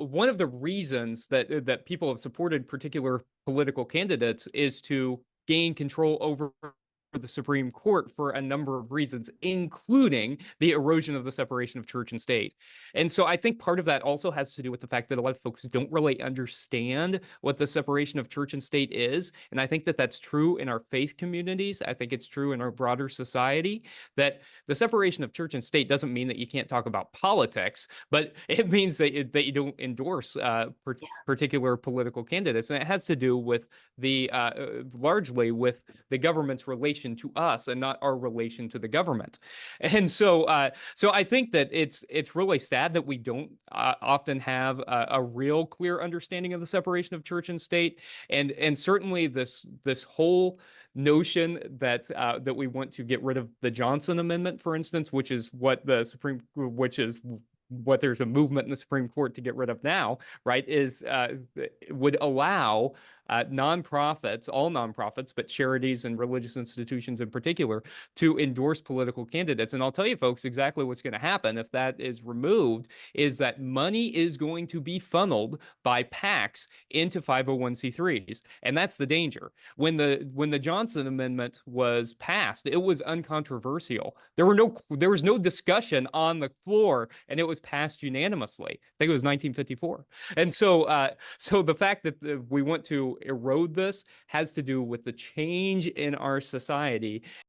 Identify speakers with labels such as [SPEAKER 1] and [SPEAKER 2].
[SPEAKER 1] one of the reasons that people have supported particular political candidates is to gain control over the Supreme Court for a number of reasons, including the erosion of the separation of church and state. And so I think part of that also has to do with the fact that a lot of folks don't really understand what the separation of church and state is. And I think that that's true in our faith communities. I think it's true in our broader society that the separation of church and state doesn't mean that you can't talk about politics, but it means that you don't endorse particular political candidates. And it has to do with largely with the government's relation to us and not our relation to the government. And so I think that it's really sad that we don't often have a real clear understanding of the separation of church and state, and certainly this whole notion that we want to get rid of the Johnson Amendment, for instance, which is what there's a movement in the Supreme Court to get rid of now, right, is would allow nonprofits, all nonprofits, but charities and religious institutions in particular, to endorse political candidates. And I'll tell you, folks, exactly what's going to happen if that is removed is that money is going to be funneled by PACs into 501c3s. And that's the danger. When the Johnson Amendment was passed, it was uncontroversial. There was no discussion on the floor, and it was passed unanimously. I think it was 1954. And so the fact that we want to erode this has to do with the change in our society